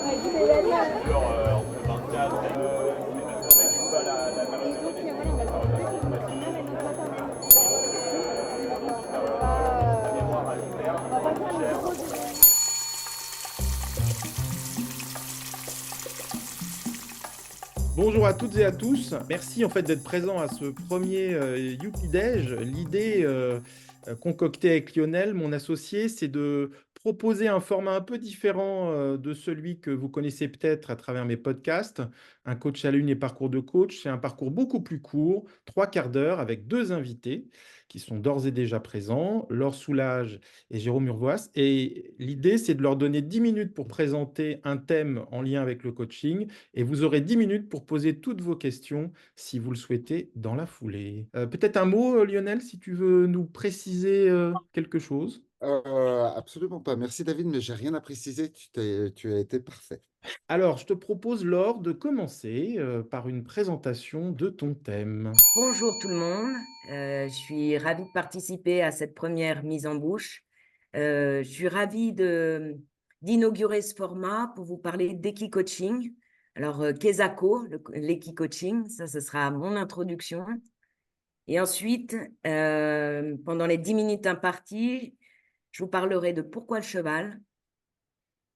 entre 24 et 29 semaines, du coup, la majorité la mémoire à long terme, cher. Bonjour à toutes et à tous. Merci en fait d'être présent à ce premier Youpi Déj. L'idée concoctée avec Lionel, mon associé, c'est de proposer un format un peu différent de celui que vous connaissez peut-être à travers mes podcasts. Un coach à l'une et parcours de coach, c'est un parcours beaucoup plus court, 3/4 d'heure avec deux invités qui sont d'ores et déjà présents, Laure Soulage et Jérôme Urvoas. Et l'idée, c'est de leur donner 10 minutes pour présenter un thème en lien avec le coaching et vous aurez 10 minutes pour poser toutes vos questions si vous le souhaitez dans la foulée. Peut-être un mot, Lionel, si tu veux nous préciser quelque chose. Absolument pas. Merci David, mais j'ai rien à préciser. Tu as été parfait. Alors, je te propose, Laure, de commencer par une présentation de ton thème. Bonjour tout le monde, je suis ravie de participer à cette première mise en bouche. Je suis ravie d'inaugurer ce format pour vous parler d'Equicoaching. Alors, Kesako, l'Equicoaching, ça, ce sera mon introduction. Et ensuite, pendant les 10 minutes imparties, je vous parlerai de pourquoi le cheval,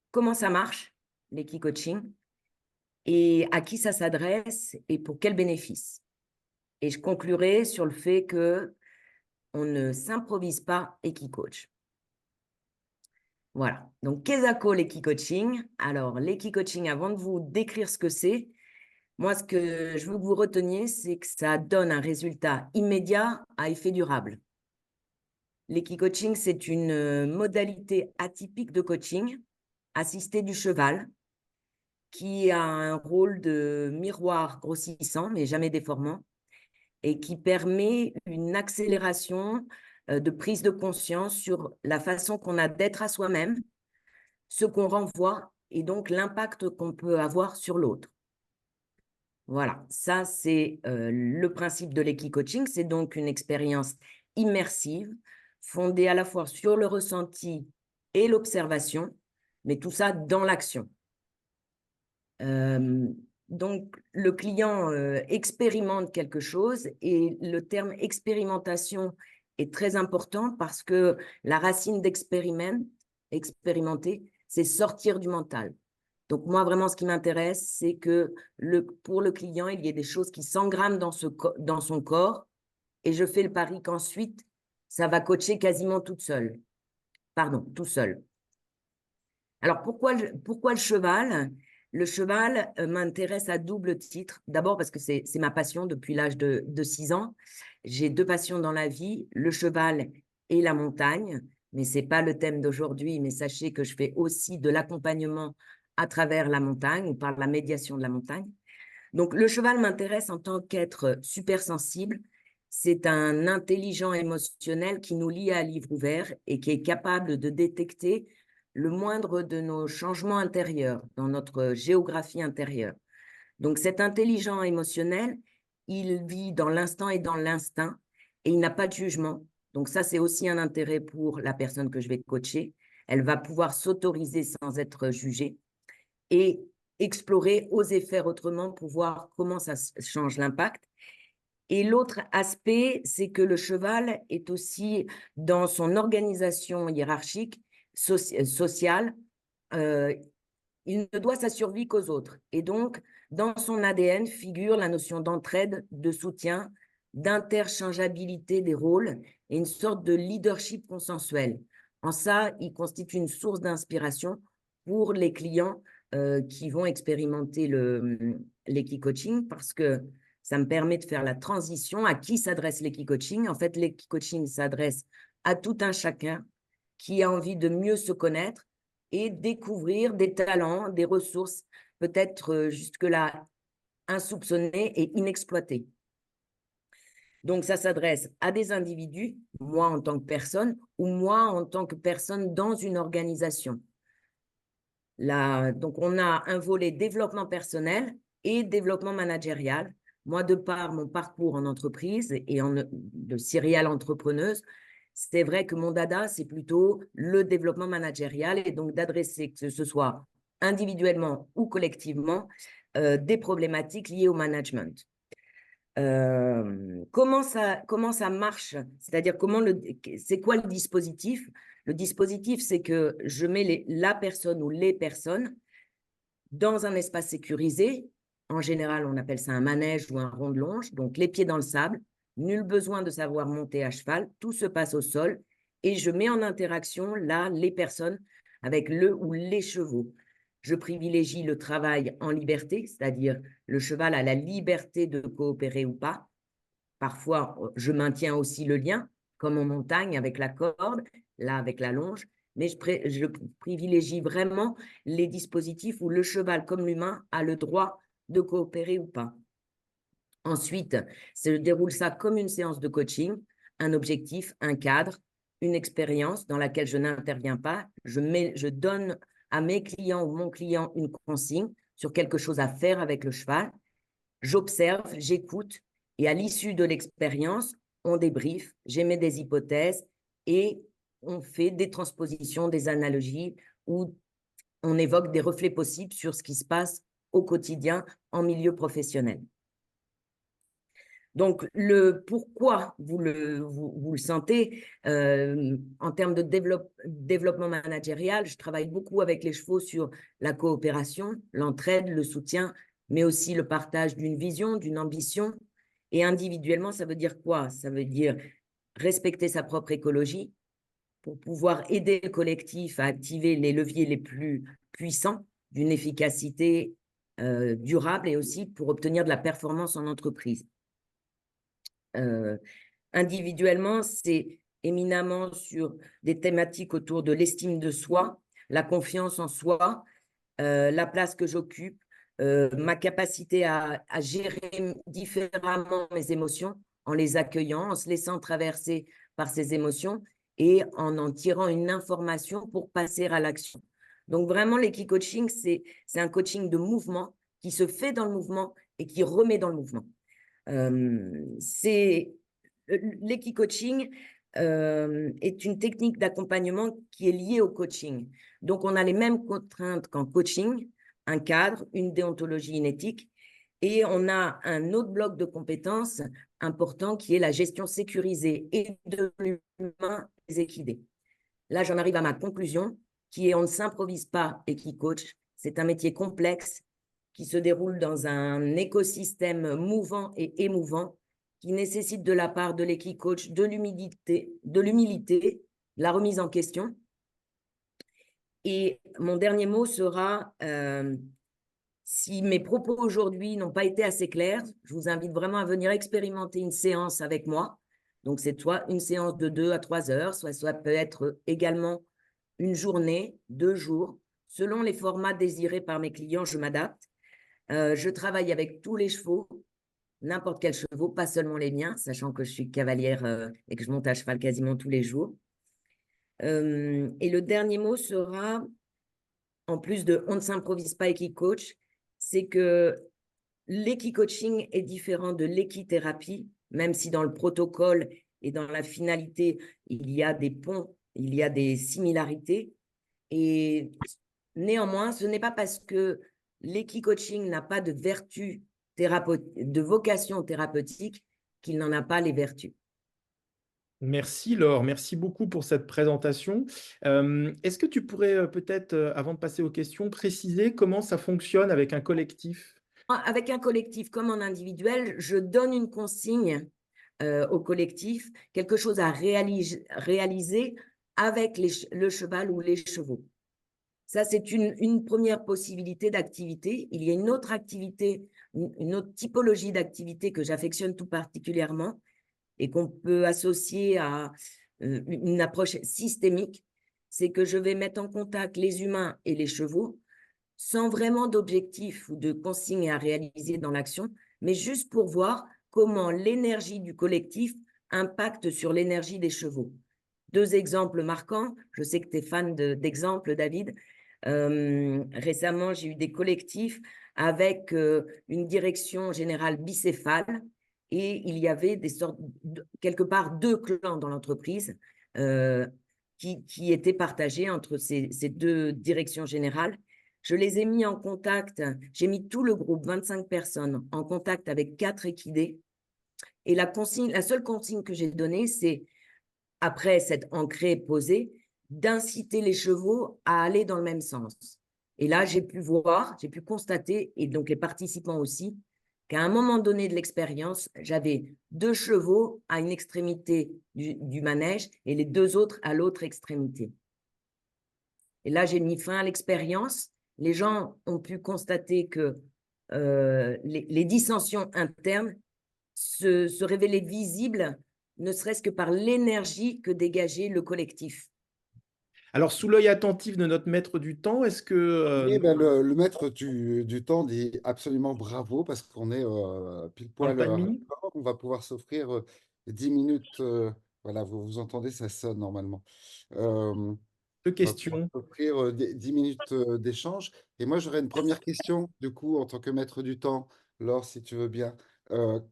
comment ça marche, l'Equicoaching, et à qui ça s'adresse et pour quels bénéfices. Et je conclurai sur le fait que on ne s'improvise pas Equicoach. Voilà. Donc, Kesako, l'Equicoaching. Alors, l'Equicoaching, avant de vous décrire ce que c'est, moi, ce que je veux que vous reteniez, c'est que ça donne un résultat immédiat à effet durable. L'Equicoaching, c'est une modalité atypique de coaching assistée du cheval qui a un rôle de miroir grossissant, mais jamais déformant, et qui permet une accélération de prise de conscience sur la façon qu'on a d'être à soi-même, ce qu'on renvoie et donc l'impact qu'on peut avoir sur l'autre. Voilà, ça c'est le principe de l'Equicoaching. C'est donc une expérience immersive fondée à la fois sur le ressenti et l'observation, mais tout ça dans l'action. Donc, le client expérimente quelque chose et le terme expérimentation est très important parce que la racine expérimenter, c'est sortir du mental. Donc, moi, vraiment, ce qui m'intéresse, c'est que pour le client, il y ait des choses qui s'engramment dans son corps et je fais le pari qu'ensuite, ça va coacher quasiment tout seul. Alors, pourquoi le cheval ? Le cheval m'intéresse à double titre. D'abord parce que c'est ma passion depuis l'âge de 6 ans. J'ai deux passions dans la vie, le cheval et la montagne. Mais ce n'est pas le thème d'aujourd'hui, mais sachez que je fais aussi de l'accompagnement à travers la montagne ou par la médiation de la montagne. Donc, le cheval m'intéresse en tant qu'être super sensible. C'est un intelligent émotionnel qui nous lie à livre ouvert et qui est capable de détecter le moindre de nos changements intérieurs, dans notre géographie intérieure. Donc, cet intelligent émotionnel, il vit dans l'instant et dans l'instinct et il n'a pas de jugement. Donc, ça, c'est aussi un intérêt pour la personne que je vais coacher. Elle va pouvoir s'autoriser sans être jugée et explorer, oser faire autrement pour voir comment ça change l'impact. Et l'autre aspect, c'est que le cheval est aussi dans son organisation hiérarchique, sociale, il ne doit sa survie qu'aux autres. Et donc, dans son ADN figure la notion d'entraide, de soutien, d'interchangeabilité des rôles et une sorte de leadership consensuel. En ça, il constitue une source d'inspiration pour les clients qui vont expérimenter l'Equicoaching parce que ça me permet de faire la transition. À qui s'adresse l'Equicoaching ? En fait, l'Equicoaching s'adresse à tout un chacun qui a envie de mieux se connaître et découvrir des talents, des ressources peut-être jusque-là insoupçonnées et inexploitées. Donc, ça s'adresse à des individus, moi en tant que personne, ou moi en tant que personne dans une organisation. Donc, on a un volet développement personnel et développement managérial. Moi, de par mon parcours en entreprise et de serial entrepreneuse, c'est vrai que mon dada, c'est plutôt le développement managérial et donc d'adresser, que ce soit individuellement ou collectivement, des problématiques liées au management. Comment ça marche? C'est-à-dire, c'est quoi le dispositif? Le dispositif, c'est que je mets la personne ou les personnes dans un espace sécurisé. En général, on appelle ça un manège ou un rond de longe. Donc, les pieds dans le sable, nul besoin de savoir monter à cheval, tout se passe au sol et je mets en interaction là les personnes avec le ou les chevaux. Je privilégie le travail en liberté, c'est-à-dire le cheval a la liberté de coopérer ou pas. Parfois, je maintiens aussi le lien, comme en montagne avec la corde, là avec la longe, mais je privilégie vraiment les dispositifs où le cheval, comme l'humain, a le droit de coopérer ou pas. Ensuite, je déroule ça comme une séance de coaching, un objectif, un cadre, une expérience dans laquelle je n'interviens pas. Je donne à mes clients ou mon client une consigne sur quelque chose à faire avec le cheval. J'observe, j'écoute et à l'issue de l'expérience, on débriefe, j'émets des hypothèses et on fait des transpositions, des analogies ou on évoque des reflets possibles sur ce qui se passe au quotidien en milieu professionnel. Donc, pourquoi vous le sentez en termes de développement managérial, je travaille beaucoup avec les chevaux sur la coopération, l'entraide, le soutien, mais aussi le partage d'une vision, d'une ambition. Et individuellement, ça veut dire quoi? Ça veut dire respecter sa propre écologie pour pouvoir aider le collectif à activer les leviers les plus puissants d'une efficacité durable et aussi pour obtenir de la performance en entreprise. Individuellement, c'est éminemment sur des thématiques autour de l'estime de soi, la confiance en soi, la place que j'occupe, ma capacité à gérer différemment mes émotions en les accueillant, en se laissant traverser par ces émotions et en tirant une information pour passer à l'action. Donc vraiment, l'Equi-Coaching, c'est un coaching de mouvement qui se fait dans le mouvement et qui remet dans le mouvement. L'Equi-Coaching est une technique d'accompagnement qui est liée au coaching. Donc, on a les mêmes contraintes qu'en coaching, un cadre, une déontologie, une éthique, et on a un autre bloc de compétences important qui est la gestion sécurisée et de l'humain des équidés. Là, j'en arrive à ma conclusion, qui est on ne s'improvise pas Equi-Coach. C'est un métier complexe qui se déroule dans un écosystème mouvant et émouvant qui nécessite de la part de l'Equi-Coach de l'humilité, de la remise en question. Et mon dernier mot sera, si mes propos aujourd'hui n'ont pas été assez clairs, je vous invite vraiment à venir expérimenter une séance avec moi. Donc, c'est soit une séance de 2 à 3 heures, soit ça peut être également une journée, 2 jours. Selon les formats désirés par mes clients, je m'adapte. Je travaille avec tous les chevaux, n'importe quel chevaux, pas seulement les miens, sachant que je suis cavalière et que je monte à cheval quasiment tous les jours. Et le dernier mot sera, en plus de on ne s'improvise pas Equi-Coach, c'est que l'Equi-Coaching est différent de l'équithérapie, même si dans le protocole et dans la finalité, il y a des ponts, il y a des similarités. Et néanmoins, ce n'est pas parce que l'Equi-Coaching n'a pas de vertu de vocation thérapeutique qu'il n'en a pas les vertus. Merci Laure, merci beaucoup pour cette présentation. Est-ce que tu pourrais peut-être, avant de passer aux questions, préciser comment ça fonctionne avec un collectif? Avec un collectif comme en individuel, je donne une consigne au collectif, quelque chose à réaliser avec le cheval ou les chevaux. Ça, c'est une première possibilité d'activité. Il y a une autre activité, une autre typologie d'activité que j'affectionne tout particulièrement et qu'on peut associer à une approche systémique. C'est que je vais mettre en contact les humains et les chevaux sans vraiment d'objectif ou de consigne à réaliser dans l'action, mais juste pour voir comment l'énergie du collectif impacte sur l'énergie des chevaux. 2 exemples marquants. Je sais que tu es fan d'exemples, David. Récemment, j'ai eu des collectifs avec une direction générale bicéphale et il y avait quelque part 2 clans dans l'entreprise qui étaient partagés entre ces 2 directions générales. Je les ai mis en contact, j'ai mis tout le groupe, 25 personnes, en contact avec 4 équidés. Et la seule consigne que j'ai donnée, c'est, après cette ancrée posée, d'inciter les chevaux à aller dans le même sens. Et là, j'ai pu voir, j'ai pu constater, et donc les participants aussi, qu'à un moment donné de l'expérience, j'avais 2 chevaux à une extrémité du manège et les 2 autres à l'autre extrémité. Et là, j'ai mis fin à l'expérience. Les gens ont pu constater que les dissensions internes se révélaient visibles, ne serait-ce que par l'énergie que dégageait le collectif. Alors, sous l'œil attentif de notre maître du temps, est-ce que Oui, ben, le maître du temps dit absolument bravo parce qu'on est pile dans le poil timing, raccord. On va pouvoir s'offrir 10 minutes. Voilà, vous entendez, ça sonne normalement. Euh, deux on va pouvoir questions. s'offrir 10 minutes d'échange. Et moi, j'aurais une première question, du coup, en tant que maître du temps, Laure, si tu veux bien.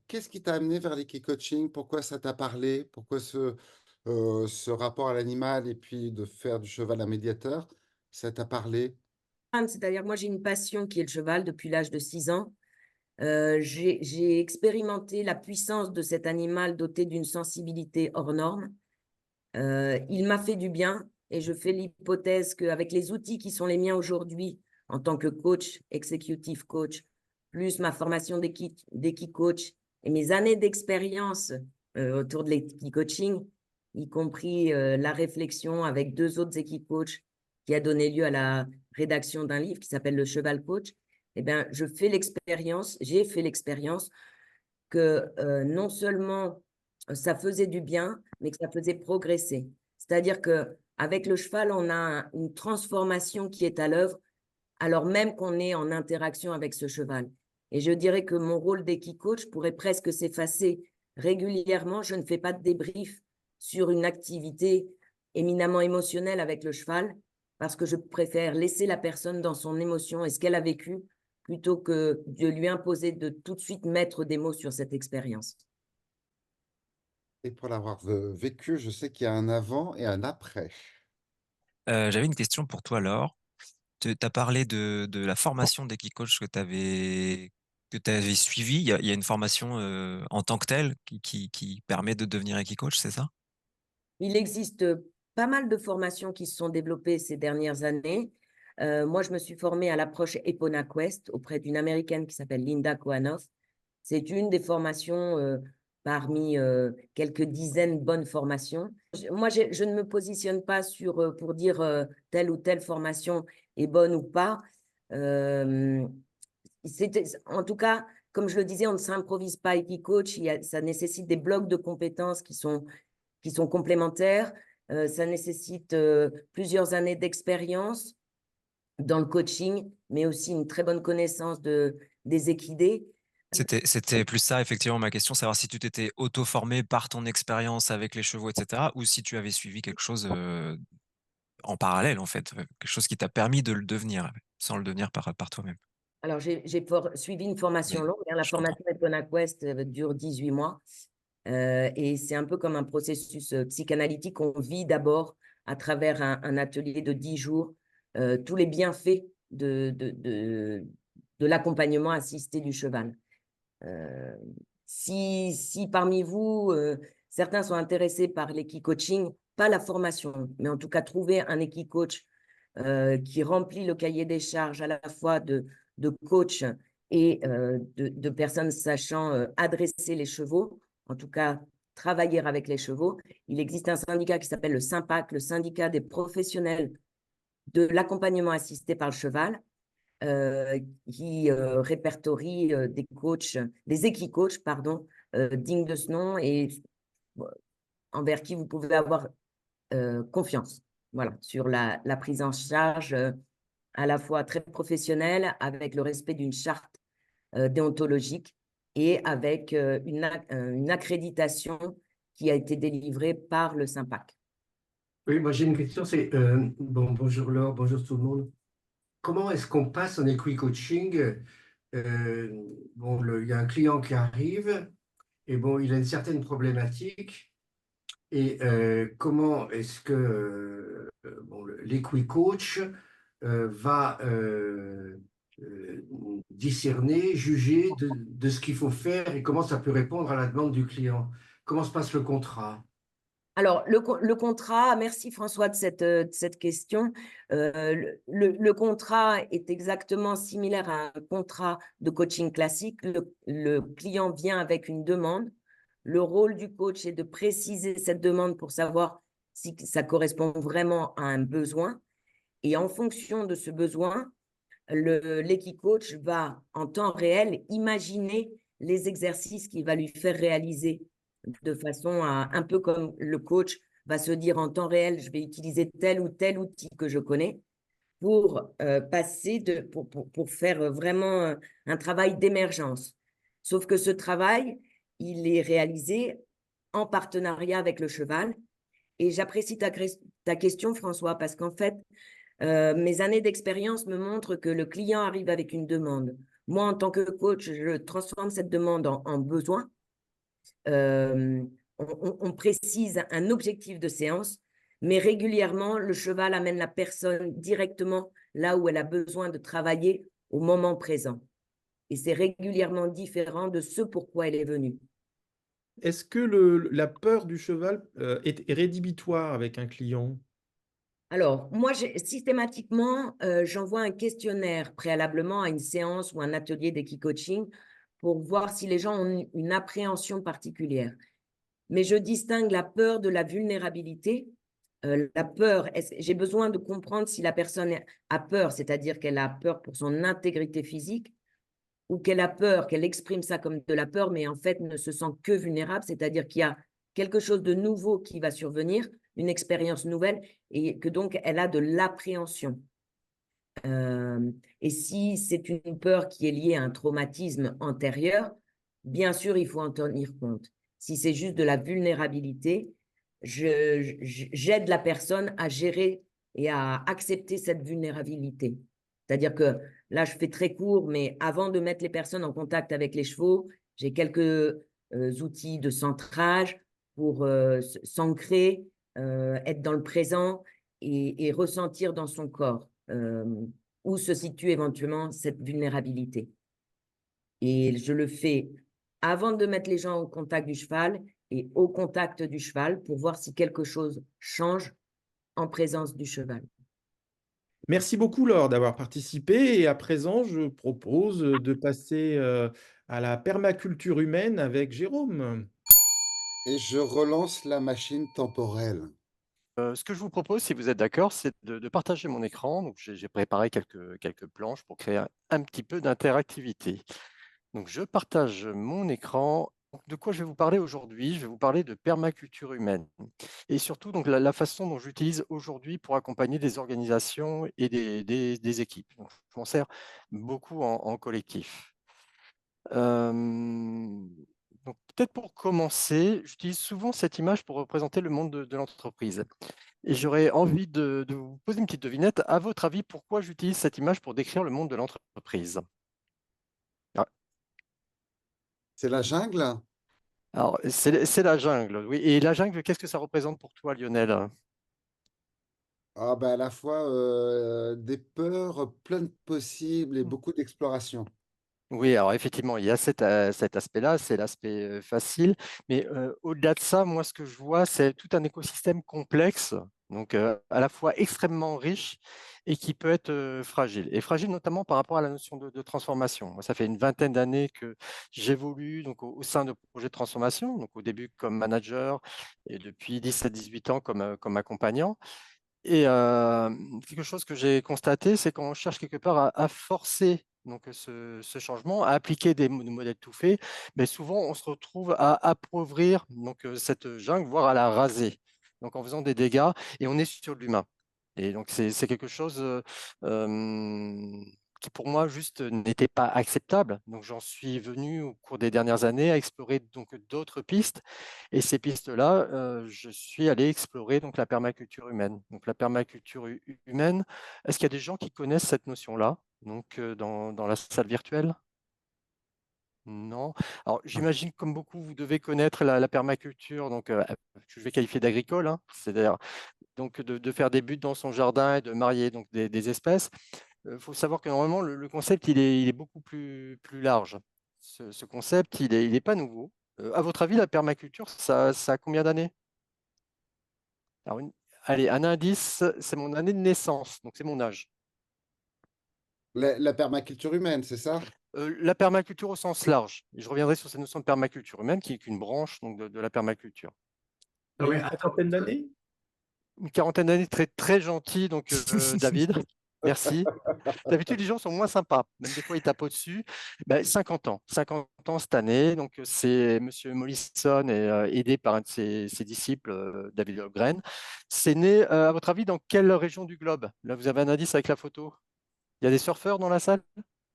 Qu'est-ce qui t'a amené vers l'équicoaching? Pourquoi ça t'a parlé? Pourquoi ce rapport à l'animal et puis de faire du cheval un médiateur, ça t'a parlé? C'est-à-dire, moi, j'ai une passion qui est le cheval depuis l'âge de 6 ans. J'ai expérimenté la puissance de cet animal doté d'une sensibilité hors norme. Il m'a fait du bien et je fais l'hypothèse qu'avec les outils qui sont les miens aujourd'hui, en tant que coach, executive coach, plus ma formation d'équi-coach et mes années d'expérience autour de l'équi-coaching, y compris la réflexion avec 2 autres équi-coachs qui a donné lieu à la rédaction d'un livre qui s'appelle Le Cheval Coach, eh bien, j'ai fait l'expérience que non seulement ça faisait du bien, mais que ça faisait progresser. C'est-à-dire qu'avec le cheval, on a une transformation qui est à l'œuvre, alors même qu'on est en interaction avec ce cheval. Et je dirais que mon rôle d'équi-coach pourrait presque s'effacer régulièrement. Je ne fais pas de débrief sur une activité éminemment émotionnelle avec le cheval, parce que je préfère laisser la personne dans son émotion et ce qu'elle a vécu, plutôt que de lui imposer de tout de suite mettre des mots sur cette expérience. Et pour l'avoir vécu, je sais qu'il y a un avant et un après. J'avais une question pour toi, Laure. Tu as parlé de la formation d'Equicoach que tu avais suivie. Il y a une formation en tant que telle qui permet de devenir Equicoach, c'est ça? Il existe pas mal de formations qui se sont développées ces dernières années. Moi, je me suis formée à l'approche Epona Quest auprès d'une Américaine qui s'appelle Linda Kohanoff. C'est une des formations parmi quelques dizaines de bonnes formations. Moi, je ne me positionne pas pour dire telle ou telle formation est bonne ou pas. En tout cas, comme je le disais, on ne s'improvise pas Equicoach. Ça nécessite des blocs de compétences qui sont complémentaires. Ça nécessite plusieurs années d'expérience dans le coaching, mais aussi une très bonne connaissance des équidés. C'était plus ça, effectivement, ma question, savoir si tu t'étais auto-formé par ton expérience avec les chevaux, etc., ou si tu avais suivi quelque chose en parallèle, en fait, quelque chose qui t'a permis de le devenir, sans le devenir par toi-même. Alors, j'ai suivi une formation Oui, longue. La je comprends. formation Epona Quest dure 18 mois. Et c'est un peu comme un processus psychanalytique. On vit d'abord à travers un atelier de 10 jours tous les bienfaits de l'accompagnement assisté du cheval. Si parmi vous, certains sont intéressés par l'équi-coaching, pas la formation, mais en tout cas trouver un équi-coach qui remplit le cahier des charges à la fois de coach et de personnes sachant adresser les chevaux, en tout cas travailler avec les chevaux. Il existe un syndicat qui s'appelle le SYMPAC, le syndicat des professionnels de l'accompagnement assisté par le cheval, qui répertorie des coachs, des équi-coachs, pardon, dignes de ce nom et envers qui vous pouvez avoir confiance. Voilà, sur la prise en charge à la fois très professionnelle, avec le respect d'une charte déontologique et avec une accréditation qui a été délivrée par le SYMPAC. Oui, moi j'ai une question, c'est bonjour Laure, bonjour tout le monde. Comment est-ce qu'on passe en equi-coaching? Il y a un client qui arrive et il a une certaine problématique. Et comment est-ce que l'équi-coach va discerner, juger de ce qu'il faut faire et comment ça peut répondre à la demande du client? Comment se passe le contrat? Alors, le contrat, merci François de cette question. Le contrat est exactement similaire à un contrat de coaching classique. Le client vient avec une demande. Le rôle du coach est de préciser cette demande pour savoir si ça correspond vraiment à un besoin. Et en fonction de ce besoin, l'équicoach va en temps réel imaginer les exercices qu'il va lui faire réaliser de façon à, un peu comme le coach va se dire en temps réel, je vais utiliser tel ou tel outil que je connais pour pour faire vraiment un travail d'émergence. Sauf que ce travail, il est réalisé en partenariat avec le cheval. Et j'apprécie ta question, François, parce qu'en fait, mes années d'expérience me montrent que le client arrive avec une demande. Moi, en tant que coach, je transforme cette demande en besoin. Euh, on précise un objectif de séance, mais régulièrement, le cheval amène la personne directement là où elle a besoin de travailler au moment présent. Et c'est régulièrement différent de ce pourquoi elle est venue. Est-ce que la peur du cheval est rédhibitoire avec un client? Alors, moi, systématiquement, j'envoie un questionnaire préalablement à une séance ou un atelier d'équicoaching pour voir si les gens ont une appréhension particulière. Mais je distingue la peur de la vulnérabilité. La peur, j'ai besoin de comprendre si la personne a peur, c'est-à-dire qu'elle a peur pour son intégrité physique, ou qu'elle a peur, qu'elle exprime ça comme de la peur, mais en fait ne se sent que vulnérable, c'est-à-dire qu'il y a quelque chose de nouveau qui va survenir, une expérience nouvelle, et que donc elle a de l'appréhension. Et si c'est une peur qui est liée à un traumatisme antérieur, bien sûr, il faut en tenir compte. Si c'est juste de la vulnérabilité, j'aide la personne à gérer et à accepter cette vulnérabilité. C'est-à-dire que là, je fais très court, mais avant de mettre les personnes en contact avec les chevaux, j'ai quelques outils de centrage pour s'ancrer, être dans le présent et ressentir dans son corps où se situe éventuellement cette vulnérabilité. Et je le fais avant de mettre les gens au contact du cheval et au contact du cheval pour voir si quelque chose change en présence du cheval. Merci beaucoup, Laure, d'avoir participé. Et à présent, je propose de passer à la permaculture humaine avec Jérôme. Et je relance la machine temporelle. Ce que je vous propose, si vous êtes d'accord, c'est de partager mon écran. Donc, j'ai préparé quelques planches pour créer un petit peu d'interactivité. Donc, je partage mon écran. De quoi je vais vous parler aujourd'hui? Je vais vous parler de permaculture humaine et surtout donc la façon dont j'utilise aujourd'hui pour accompagner des organisations et des équipes. Donc, je m'en sers beaucoup en collectif. Donc, peut-être pour commencer, j'utilise souvent cette image pour représenter le monde de l'entreprise. Et j'aurais envie de vous poser une petite devinette. À votre avis, pourquoi j'utilise cette image pour décrire le monde de l'entreprise? Ah, C'est la jungle? alors, c'est la jungle, oui. Et la jungle, qu'est-ce que ça représente pour toi, Lionel? Ah ben à la fois des peurs plein de possibles et beaucoup d'exploration. Oui, alors effectivement, il y a cet aspect-là, c'est l'aspect facile. Mais au-delà de ça, moi, ce que je vois, c'est tout un écosystème complexe, donc à la fois extrêmement riche et qui peut être fragile. Et fragile notamment par rapport à la notion de transformation. Moi, ça fait une vingtaine d'années que j'évolue donc, au sein de projets de transformation, donc au début comme manager et depuis 17-18 ans comme accompagnant. Et quelque chose que j'ai constaté, c'est qu'on cherche quelque part à forcer donc, ce changement, à appliquer des modèles tout faits, mais souvent on se retrouve à appauvrir donc, cette jungle, voire à la raser, donc en faisant des dégâts, et on est sur l'humain. Et donc c'est quelque chose qui pour moi juste n'était pas acceptable. Donc j'en suis venu au cours des dernières années à explorer donc d'autres pistes. Et ces pistes-là, je suis allé explorer donc la permaculture humaine. Donc la permaculture humaine, est-ce qu'il y a des gens qui connaissent cette notion-là, donc dans la salle virtuelle? Non. Alors, j'imagine, comme beaucoup, vous devez connaître la permaculture, donc je vais qualifier d'agricole, hein, c'est-à-dire donc de faire des buts dans son jardin et de marier donc des espèces. Il faut savoir que normalement, le concept, il est beaucoup plus large. Ce concept, il est pas nouveau. À votre avis, la permaculture, ça a combien d'années? Alors, allez, un indice, c'est mon année de naissance, donc c'est mon âge. La permaculture humaine, c'est ça? La permaculture au sens large. Et je reviendrai sur cette notion de permaculture humaine, qui est qu'une branche donc, de la permaculture. Non, mais Une attends, quarantaine d'années? Une quarantaine d'années, très, très gentil, donc David. Merci. D'habitude, les gens sont moins sympas. Même des fois, ils tapent au-dessus. 50 ans. 50 ans cette année. Donc, c'est Monsieur Mollison et aidé par un de ses disciples, David Holmgren. C'est né, à votre avis, dans quelle région du globe? Là, vous avez un indice avec la photo. Il y a des surfeurs dans la salle?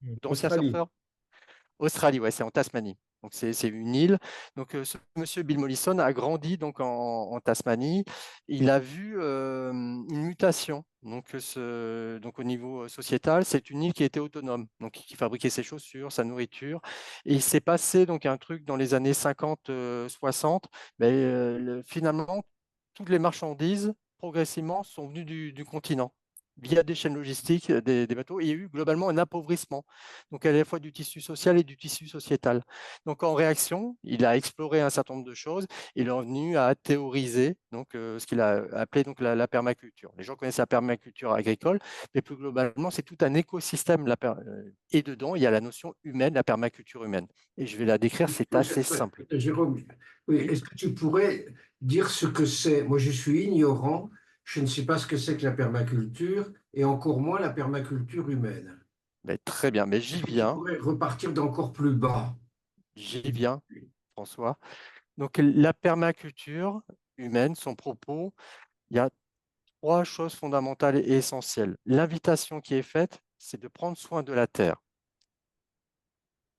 D'anciens Australie. surfeurs? Australie, ouais, c'est en Tasmanie. Donc, c'est une île. Donc, ce monsieur Bill Mollison a grandi donc, en Tasmanie. Il a vu une mutation. Donc, donc, au niveau sociétal, c'est une île qui était autonome, donc qui fabriquait ses chaussures, sa nourriture. Et il s'est passé donc, un truc dans les années 50-60. Finalement, toutes les marchandises, progressivement, sont venues du continent via des chaînes logistiques, des bateaux. Et il y a eu globalement un appauvrissement, donc à la fois du tissu social et du tissu sociétal. Donc en réaction, il a exploré un certain nombre de choses. Il est revenu à théoriser donc, ce qu'il a appelé donc, la permaculture. Les gens connaissent la permaculture agricole, mais plus globalement, c'est tout un écosystème. Et dedans, il y a la notion humaine, la permaculture humaine. Et je vais la décrire, c'est assez simple. Jérôme, oui, est-ce que tu pourrais dire ce que c'est? Moi, je suis ignorant, je ne sais pas ce que c'est que la permaculture et encore moins la permaculture humaine. Mais très bien, mais j'y Est-ce que tu viens, pourrais repartir d'encore plus bas? François. Donc la permaculture humaine, son propos, il y a trois choses fondamentales et essentielles. L'invitation qui est faite, c'est de prendre soin de la terre.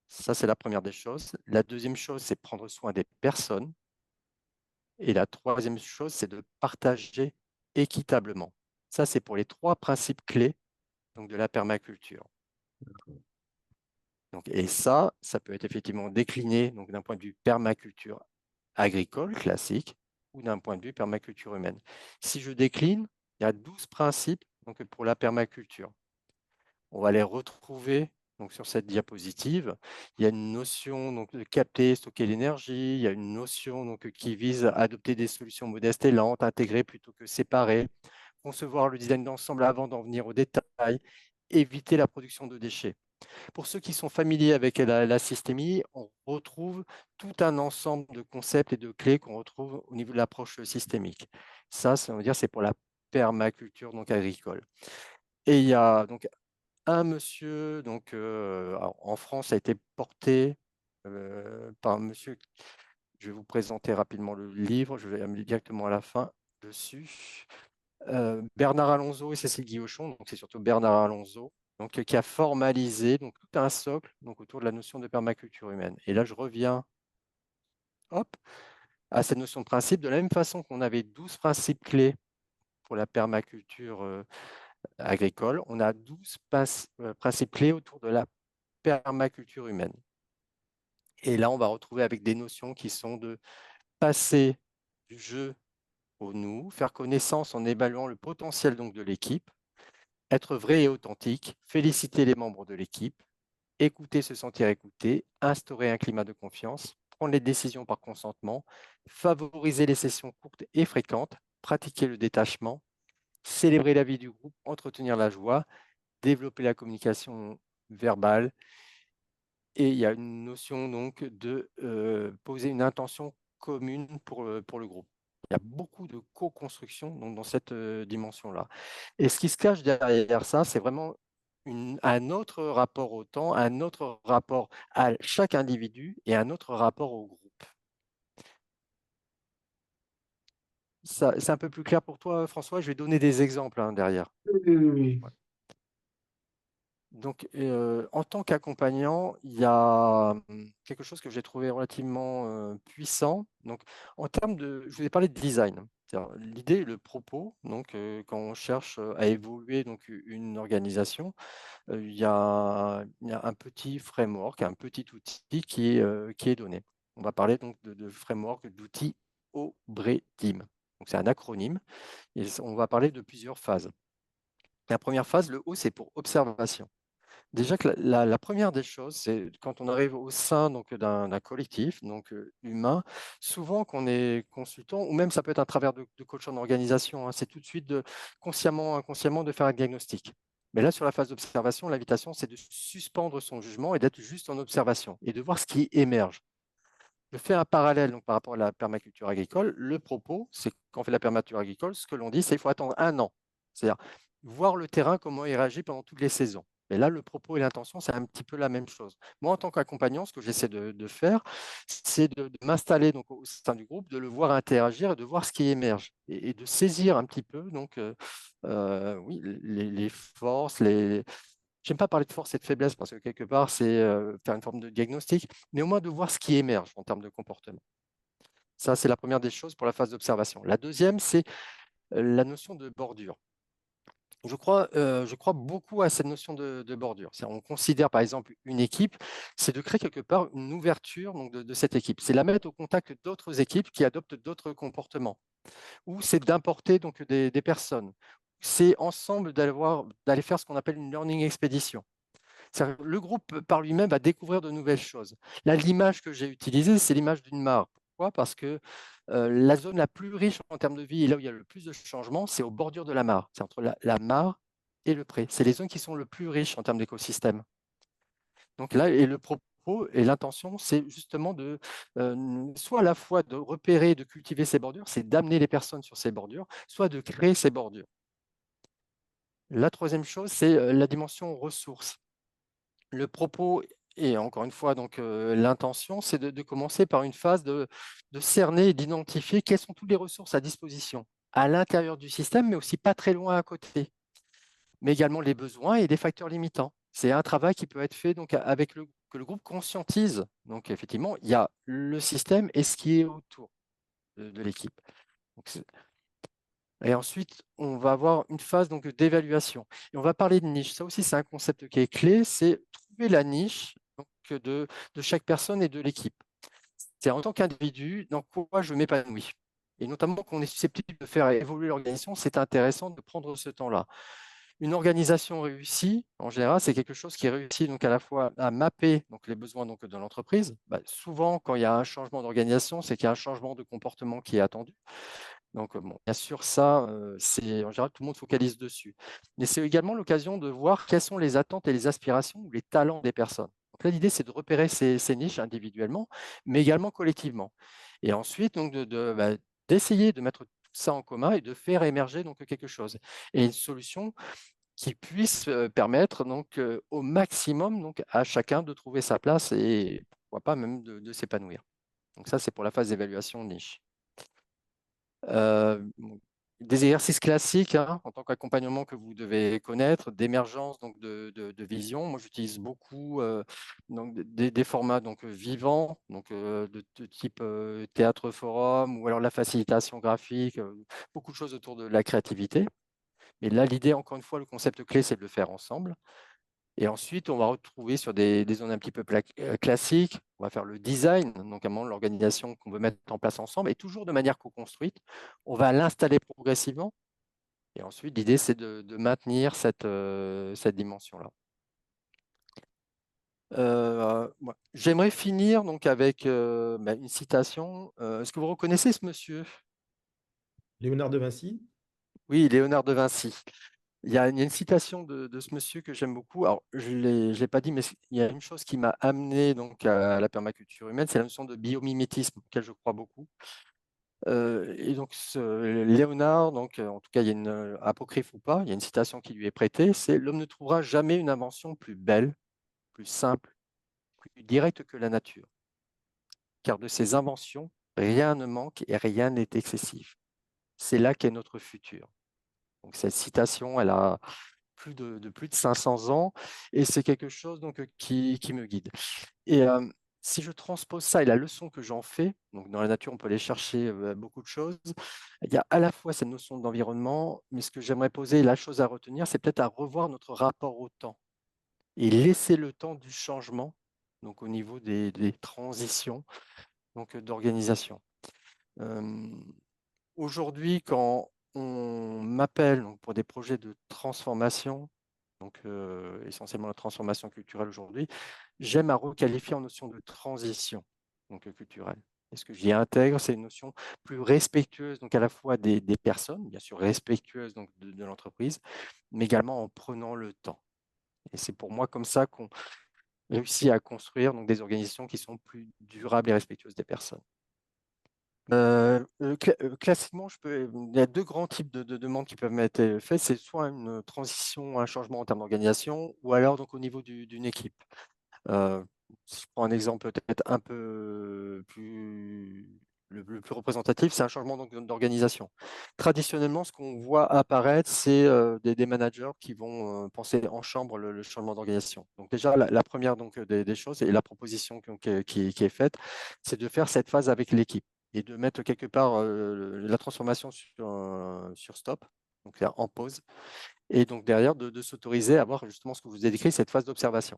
Ça, c'est la première des choses. La deuxième chose, c'est prendre soin des personnes. Et la troisième chose, c'est de partager équitablement. Ça, c'est pour les trois principes clés donc, de la permaculture. Donc, et ça peut être effectivement décliné donc, d'un point de vue permaculture agricole classique ou d'un point de vue permaculture humaine. Si je décline, il y a 12 principes donc, pour la permaculture. On va les retrouver donc, sur cette diapositive. Il y a une notion donc, de capter, stocker l'énergie. Il y a une notion donc, qui vise à adopter des solutions modestes et lentes, intégrer plutôt que séparer, concevoir le design d'ensemble avant d'en venir au détail, éviter la production de déchets. Pour ceux qui sont familiers avec la systémie, on retrouve tout un ensemble de concepts et de clés qu'on retrouve au niveau de l'approche systémique. Ça veut dire c'est pour la permaculture donc agricole. Et il y a donc un monsieur, donc, en France, a été porté par un monsieur, je vais vous présenter rapidement le livre, je vais aller directement à la fin dessus. Bernard Alonso et Cécile Guillochon, donc c'est surtout Bernard Alonso, donc, qui a formalisé donc, tout un socle donc, autour de la notion de permaculture humaine. Et là, je reviens à cette notion de principe, de la même façon qu'on avait 12 principes clés pour la permaculture agricole, on a 12 principes clés autour de la permaculture humaine. Et là, on va retrouver avec des notions qui sont de passer du je au nous, faire connaissance en évaluant le potentiel donc, de l'équipe, être vrai et authentique, féliciter les membres de l'équipe, écouter, se sentir écouté, instaurer un climat de confiance, prendre les décisions par consentement, favoriser les sessions courtes et fréquentes, pratiquer le détachement, célébrer la vie du groupe, entretenir la joie, développer la communication verbale. Et il y a une notion donc de poser une intention commune pour le groupe. Il y a beaucoup de co-construction dans cette dimension-là. Et ce qui se cache derrière ça, c'est vraiment un autre rapport au temps, un autre rapport à chaque individu et un autre rapport au groupe. C'est un peu plus clair pour toi, François? Je vais donner des exemples derrière. Oui. Ouais. Donc, en tant qu'accompagnant, il y a quelque chose que j'ai trouvé relativement puissant. Donc, en termes de, je vous ai parlé de design. L'idée, le propos, donc quand on cherche à évoluer donc une organisation, il y a un petit framework, un petit outil qui est donné. On va parler donc de framework, d'outils OBRETEAM. Donc c'est un acronyme et on va parler de plusieurs phases. La première phase, le O, c'est pour observation. Déjà que la première des choses, c'est quand on arrive au sein donc d'un collectif donc humain, souvent qu'on est consultant ou même ça peut être à travers de coach en organisation, hein, c'est tout de suite consciemment, inconsciemment de faire un diagnostic. Mais là, sur la phase d'observation, l'invitation, c'est de suspendre son jugement et d'être juste en observation et de voir ce qui émerge. Je fais un parallèle donc, par rapport à la permaculture agricole. Le propos, c'est quand on fait la permaculture agricole, ce que l'on dit, c'est qu'il faut attendre 1 an. C'est-à-dire voir le terrain, comment il réagit pendant toutes les saisons. Et là, le propos et l'intention, c'est un petit peu la même chose. Moi, en tant qu'accompagnant, ce que j'essaie de faire, c'est de m'installer donc, au sein du groupe, de le voir interagir et de voir ce qui émerge. Et de saisir un petit peu donc, oui, les forces, J'aime pas parler de force et de faiblesse parce que quelque part, c'est faire une forme de diagnostic, mais au moins de voir ce qui émerge en termes de comportement. Ça, c'est la première des choses pour la phase d'observation. La deuxième, c'est la notion de bordure. Je crois beaucoup à cette notion de bordure. On considère par exemple une équipe, c'est de créer quelque part une ouverture donc, de cette équipe. C'est la mettre au contact d'autres équipes qui adoptent d'autres comportements. Ou c'est d'importer donc des personnes. C'est ensemble d'aller faire ce qu'on appelle une learning expedition. Le groupe par lui-même va découvrir de nouvelles choses. Là, l'image que j'ai utilisée, c'est l'image d'une mare. Pourquoi? Parce que la zone la plus riche en termes de vie et là où il y a le plus de changements, c'est aux bordures de la mare. C'est entre la mare et le pré. C'est les zones qui sont le plus riches en termes d'écosystème. Donc là, et le propos et l'intention, c'est justement soit à la fois de repérer, de cultiver ces bordures, c'est d'amener les personnes sur ces bordures, soit de créer ces bordures. La troisième chose, c'est la dimension ressources. Le propos et encore une fois, donc l'intention, c'est de commencer par une phase de cerner et d'identifier quelles sont toutes les ressources à disposition, à l'intérieur du système, mais aussi pas très loin à côté, mais également les besoins et des facteurs limitants. C'est un travail qui peut être fait donc, que le groupe conscientise. Donc effectivement, il y a le système et ce qui est autour de l'équipe. Et ensuite, on va avoir une phase donc, d'évaluation. Et on va parler de niche. Ça aussi, c'est un concept qui est clé, c'est trouver la niche donc, de chaque personne et de l'équipe. C'est en tant qu'individu, dans quoi je m'épanouis. Et notamment qu'on est susceptible de faire évoluer l'organisation, c'est intéressant de prendre ce temps-là. Une organisation réussie, en général, c'est quelque chose qui réussit donc à la fois à mapper donc, les besoins donc, de l'entreprise. Souvent, quand il y a un changement d'organisation, c'est qu'il y a un changement de comportement qui est attendu. Donc, bon, bien sûr, ça, c'est en général, tout le monde focalise dessus. Mais c'est également l'occasion de voir quelles sont les attentes et les aspirations ou les talents des personnes. Donc là, l'idée, c'est de repérer ces niches individuellement, mais également collectivement. Et ensuite, donc, d'essayer de mettre tout ça en commun et de faire émerger donc, quelque chose. Et une solution qui puisse permettre donc, au maximum donc, à chacun de trouver sa place et pourquoi pas même de s'épanouir. Donc ça, c'est pour la phase d'évaluation de niche. Des exercices classiques hein, en tant qu'accompagnement que vous devez connaître, d'émergence donc de vision. Moi, j'utilise beaucoup donc des formats donc vivants, donc de type théâtre forum ou alors la facilitation graphique, beaucoup de choses autour de la créativité. Mais là, l'idée, encore une fois, le concept clé, c'est de le faire ensemble. Et ensuite, on va retrouver sur des zones un petit peu classiques, on va faire le design, notamment l'organisation qu'on veut mettre en place ensemble, et toujours de manière co-construite. On va l'installer progressivement. Et ensuite, l'idée, c'est de maintenir cette dimension-là. J'aimerais finir donc, avec une citation. Est-ce que vous reconnaissez ce monsieur? Léonard de Vinci? Oui, Léonard de Vinci. Il y a une citation de ce monsieur que j'aime beaucoup. Alors, je ne l'ai pas dit, mais il y a une chose qui m'a amené donc, à la permaculture humaine, c'est la notion de biomimétisme, auquel je crois beaucoup. Et donc, Léonard, donc, en tout cas, il y a une apocryphe ou pas, il y a une citation qui lui est prêtée, c'est « L'homme ne trouvera jamais une invention plus belle, plus simple, plus directe que la nature. Car de ses inventions, rien ne manque et rien n'est excessif. C'est là qu'est notre futur. » Donc, cette citation, elle a plus de 500 ans et c'est quelque chose donc, qui me guide. Et si je transpose ça et la leçon que j'en fais, donc dans la nature, on peut aller chercher beaucoup de choses. Il y a à la fois cette notion d'environnement, mais ce que j'aimerais poser, la chose à retenir, c'est peut-être à revoir notre rapport au temps et laisser le temps du changement, donc au niveau des transitions, donc d'organisation. Aujourd'hui, quand on m'appelle donc, pour des projets de transformation, donc essentiellement la transformation culturelle aujourd'hui, j'aime à requalifier en notion de transition donc, culturelle. Et ce que j'y intègre, c'est une notion plus respectueuse, donc à la fois des personnes, bien sûr respectueuse donc, de l'entreprise, mais également en prenant le temps. Et c'est pour moi comme ça qu'on réussit à construire donc, des organisations qui sont plus durables et respectueuses des personnes. Classiquement, il y a 2 grands types de demandes qui peuvent m'être faites. C'est soit une transition, un changement en termes d'organisation ou alors donc au niveau d'une équipe. Si je prends un exemple peut-être un peu plus le plus représentatif, c'est un changement donc d'organisation. Traditionnellement, ce qu'on voit apparaître, c'est, des managers qui vont, penser en chambre le changement d'organisation. Donc déjà la 1re donc, des choses et la proposition qui est faite, c'est de faire cette phase avec l'équipe et de mettre quelque part, la transformation sur stop, donc là en pause et donc derrière de s'autoriser à avoir justement ce que je vous ai décrit, cette phase d'observation.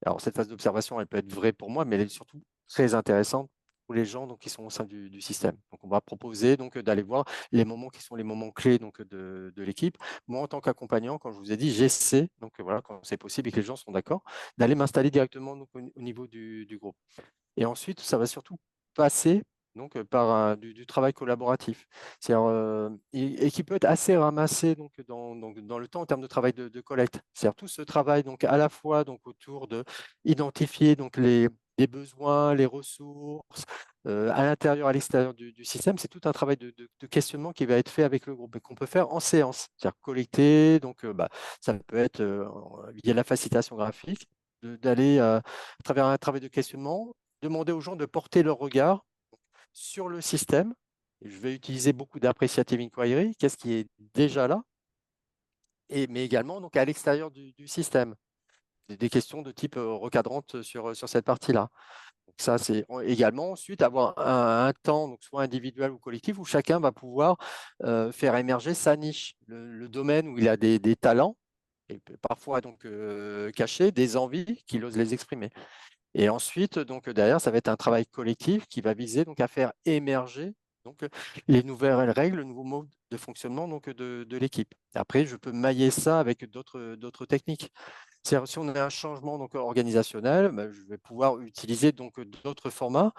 Alors cette phase d'observation, elle peut être vraie pour moi, mais elle est surtout très intéressante pour les gens donc, qui sont au sein du système. Donc on va proposer donc, d'aller voir les moments qui sont les moments clés donc, de l'équipe. Moi, en tant qu'accompagnant, quand je vous ai dit, j'essaie, donc voilà, quand c'est possible et que les gens sont d'accord, d'aller m'installer directement donc, au niveau du groupe. Et ensuite, ça va surtout passer donc, par du travail collaboratif. C'est-à-dire, et qui peut être assez ramassé donc, dans le temps en termes de travail de collecte. C'est-à-dire tout ce travail donc, à la fois donc, autour de identifier donc, les besoins, les ressources, à l'intérieur, à l'extérieur du système, c'est tout un travail de questionnement qui va être fait avec le groupe et qu'on peut faire en séance. C'est-à-dire collecter, donc ça peut être via la facilitation graphique, d'aller à travers un travail de questionnement, demander aux gens de porter leur regard sur le système. Et je vais utiliser beaucoup d'appreciative inquiry, qu'est-ce qui est déjà là, mais également donc, à l'extérieur du système. Des questions de type recadrante sur cette partie-là. Donc ça, c'est également ensuite avoir un temps, donc soit individuel ou collectif, où chacun va pouvoir faire émerger sa niche, le domaine où il a des talents, et parfois donc cachés, des envies qu'il ose les exprimer. Et ensuite, donc derrière, ça va être un travail collectif qui va viser donc à faire émerger donc les nouvelles règles, le nouveau mode de fonctionnement donc de l'équipe. Après, je peux mailler ça avec d'autres techniques. C'est-à-dire, si on a un changement donc organisationnel, je vais pouvoir utiliser donc d'autres formats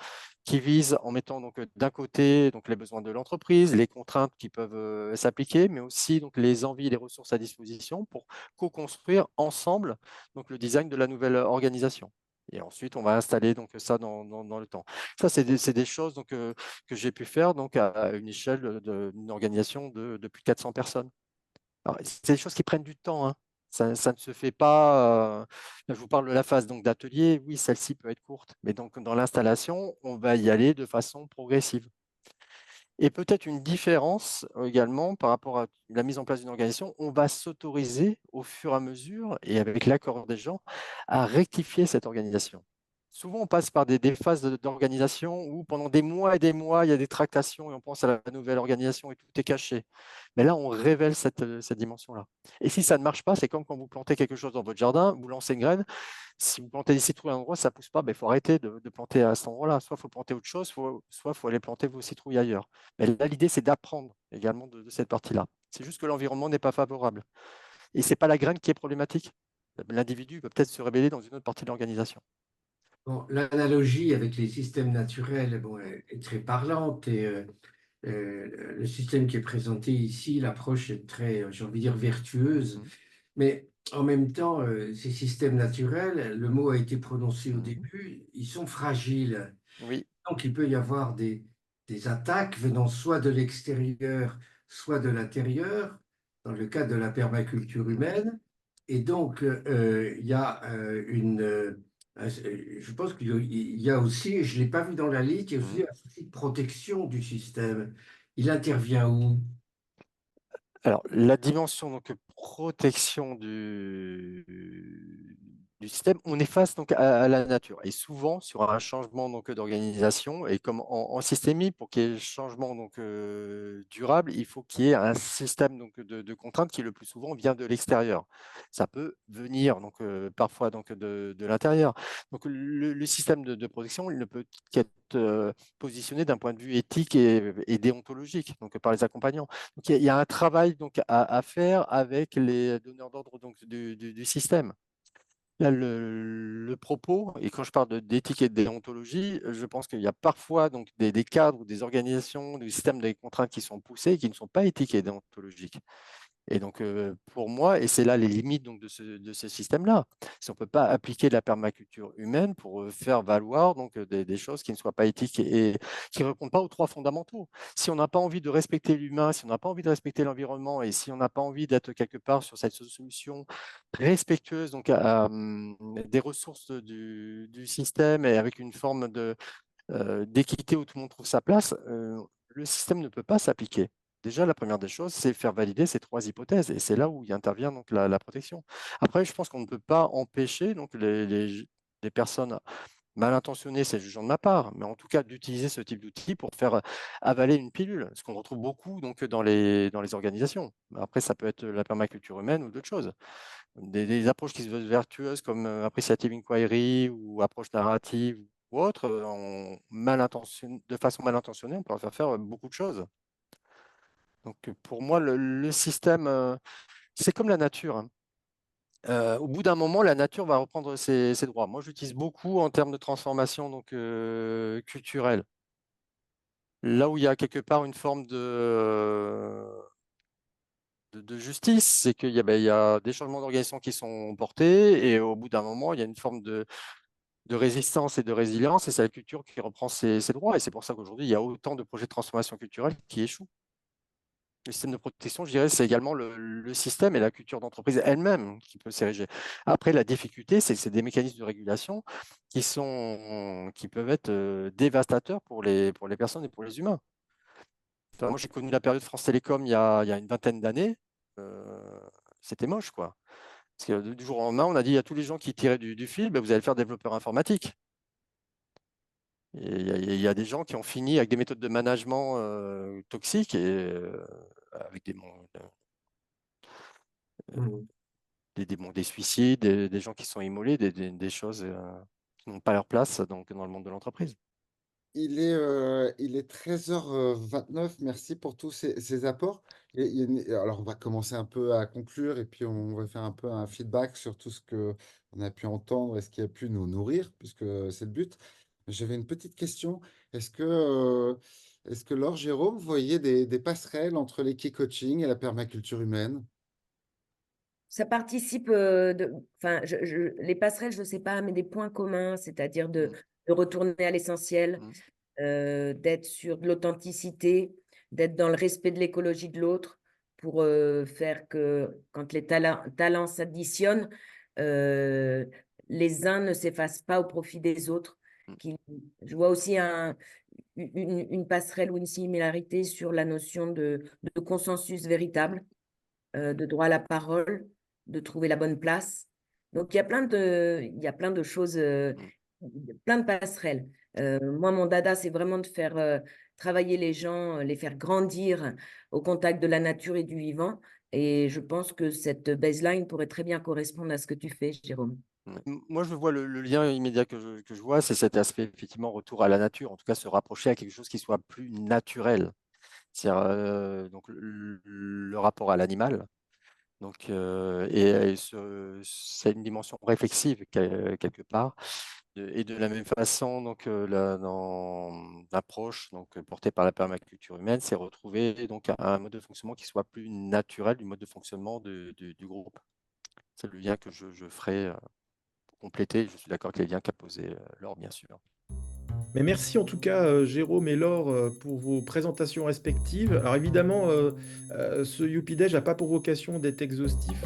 qui visent en mettant donc d'un côté donc les besoins de l'entreprise, les contraintes qui peuvent s'appliquer, mais aussi donc les envies et les ressources à disposition pour co-construire ensemble donc le design de la nouvelle organisation. Et ensuite, on va installer donc ça dans le temps. Ça, c'est des choses donc, que j'ai pu faire donc, à une échelle d'une organisation de plus de 400 personnes. Alors, c'est des choses qui prennent du temps, hein. Ça ne se fait pas. Là, je vous parle de la phase donc, d'atelier. Oui, celle-ci peut être courte, mais donc, dans l'installation, on va y aller de façon progressive. Et peut-être une différence également par rapport à la mise en place d'une organisation, on va s'autoriser au fur et à mesure et avec l'accord des gens à rectifier cette organisation. Souvent, on passe par des phases d'organisation où pendant des mois et des mois, il y a des tractations et on pense à la nouvelle organisation et tout est caché. Mais là, on révèle cette dimension-là. Et si ça ne marche pas, c'est comme quand vous plantez quelque chose dans votre jardin, vous lancez une graine, si vous plantez des citrouilles à un endroit, ça ne pousse pas, il faut arrêter de planter à cet endroit-là. Soit il faut planter autre chose, soit il faut aller planter vos citrouilles ailleurs. Mais là, l'idée, c'est d'apprendre également de cette partie-là. C'est juste que l'environnement n'est pas favorable. Et ce n'est pas la graine qui est problématique. L'individu peut peut-être se révéler dans une autre partie de l'organisation. Bon, l'analogie avec les systèmes naturels bon, est très parlante et le système qui est présenté ici, l'approche est très, j'ai envie de dire, vertueuse. Mais en même temps, ces systèmes naturels, le mot a été prononcé au début, ils sont fragiles. Oui. Donc, il peut y avoir des attaques venant soit de l'extérieur, soit de l'intérieur, dans le cas de la permaculture humaine. Et donc, il y a je pense qu'il y a aussi, je ne l'ai pas vu dans la liste, il y a aussi un souci de protection du système. Il intervient où? Alors, la dimension donc, protection du système, on est face donc à la nature. Et souvent, sur un changement donc d'organisation, et comme en systémie, pour qu'il y ait changement donc durable, il faut qu'il y ait un système donc de contraintes qui le plus souvent vient de l'extérieur. Ça peut venir donc parfois donc de l'intérieur. Donc le système de protection, il ne peut qu'être positionné d'un point de vue éthique et déontologique, donc par les accompagnants. Donc il y a un travail donc à faire avec les donneurs d'ordre donc du système. Là, le propos, et quand je parle d'éthique et de déontologie, je pense qu'il y a parfois donc des cadres ou des organisations, des systèmes, des contraintes qui sont poussés et qui ne sont pas éthiques et déontologiques. Et donc, pour moi, et c'est là les limites donc, de ce système-là, si on ne peut pas appliquer de la permaculture humaine pour faire valoir donc, des choses qui ne soient pas éthiques et qui ne répondent pas aux trois fondamentaux. Si on n'a pas envie de respecter l'humain, si on n'a pas envie de respecter l'environnement et si on n'a pas envie d'être quelque part sur cette solution respectueuse donc, des ressources du système et avec une forme d'équité où tout le monde trouve sa place, le système ne peut pas s'appliquer. Déjà, la première des choses, c'est faire valider ces trois hypothèses. Et c'est là où il intervient donc, la protection. Après, je pense qu'on ne peut pas empêcher donc, les personnes mal intentionnées, c'est jugeant de ma part, mais en tout cas d'utiliser ce type d'outil pour faire avaler une pilule, ce qu'on retrouve beaucoup donc, dans les organisations. Après, ça peut être la permaculture humaine ou d'autres choses. Des approches qui se veulent vertueuses comme appreciative inquiry ou approche narrative ou autre, de façon mal intentionnée, on peut en faire beaucoup de choses. Donc pour moi, le système, c'est comme la nature, hein. Au bout d'un moment, la nature va reprendre ses droits. Moi, j'utilise beaucoup en termes de transformation donc, culturelle. Là où il y a quelque part une forme de justice, c'est qu'il y a, il y a des changements d'organisation qui sont portés et au bout d'un moment, il y a une forme de résistance et de résilience et c'est la culture qui reprend ses droits. Et c'est pour ça qu'aujourd'hui, il y a autant de projets de transformation culturelle qui échouent. Le système de protection, je dirais, c'est également le système et la culture d'entreprise elle-même qui peut s'ériger. Après, la difficulté, c'est que c'est des mécanismes de régulation qui peuvent être dévastateurs pour les personnes et pour les humains. Enfin, moi, j'ai connu la période France Télécom il y a une vingtaine d'années. C'était moche, quoi. Parce que du jour au lendemain, on a dit à tous les gens qui tiraient du fil, ben, vous allez faire développeur informatique. Et il y a des gens qui ont fini avec des méthodes de management toxiques et avec Mhm. des suicides, des gens qui sont immolés, des choses qui n'ont pas leur place donc, dans le monde de l'entreprise. Il est 13h29. Merci pour tous ces apports. Et alors, on va commencer un peu à conclure et puis on va faire un peu un feedback sur tout ce qu'on a pu entendre et ce qui a pu nous nourrir, puisque c'est le but. J'avais une petite question. Est-ce que Laure, Jérôme, vous voyez des passerelles entre l'équi-coaching et la permaculture humaine? Ça participe enfin, les passerelles, je ne sais pas, mais des points communs, c'est-à-dire de retourner à l'essentiel, Mm. d'être sur de l'authenticité, d'être dans le respect de l'écologie de l'autre pour faire que quand les talents s'additionnent, les uns ne s'effacent pas au profit des autres. Je vois aussi une passerelle ou une similarité sur la notion de consensus véritable, de droit à la parole, de trouver la bonne place. Donc, il y a plein de choses, plein de passerelles. Moi, mon dada, c'est vraiment de faire travailler les gens, les faire grandir au contact de la nature et du vivant. Et je pense que cette baseline pourrait très bien correspondre à ce que tu fais, Jérôme. Moi, je vois le lien immédiat que je vois, c'est cet aspect, effectivement, retour à la nature, en tout cas se rapprocher à quelque chose qui soit plus naturel. C'est-à-dire donc, le rapport à l'animal. Donc, c'est une dimension réflexive quelque part. Et de la même façon, donc, dans l'approche donc, portée par la permaculture humaine, c'est retrouver donc, un mode de fonctionnement qui soit plus naturel du mode de fonctionnement du groupe. C'est le lien que je ferai pour compléter. Je suis d'accord avec les liens qu'a posé Laure, bien sûr. Mais merci en tout cas, Jérôme et Laure, pour vos présentations respectives. Alors évidemment, ce YoupiDej n'a pas pour vocation d'être exhaustif,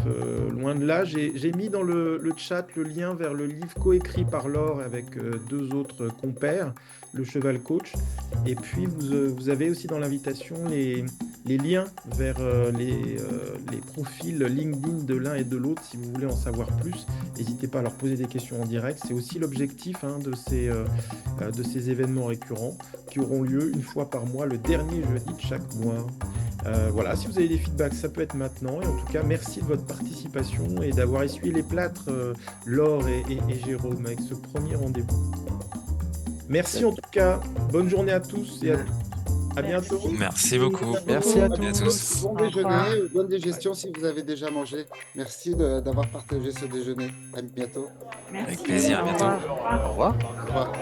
loin de là. J'ai mis dans le chat le lien vers le livre coécrit par Laure avec deux autres compères, Le Cheval Coach. Et puis vous avez aussi dans l'invitation les liens vers les profils LinkedIn de l'un et de l'autre si vous voulez en savoir plus. N'hésitez pas à leur poser des questions en direct. C'est aussi l'objectif de ces événements récurrents qui auront lieu une fois par mois, le dernier jeudi de chaque mois. Voilà, si vous avez des feedbacks, ça peut être maintenant. Et en tout cas, merci de votre participation et d'avoir essuyé les plâtres, Laure et Jérôme, avec ce premier rendez-vous. Merci en tout cas. Bonne journée à tous et à toutes. À bientôt. Merci beaucoup. Merci à tous. Bon déjeuner, bonne digestion si vous avez déjà mangé. Merci d'avoir partagé ce déjeuner. À bientôt. Avec plaisir, à bientôt. Au revoir. Au revoir.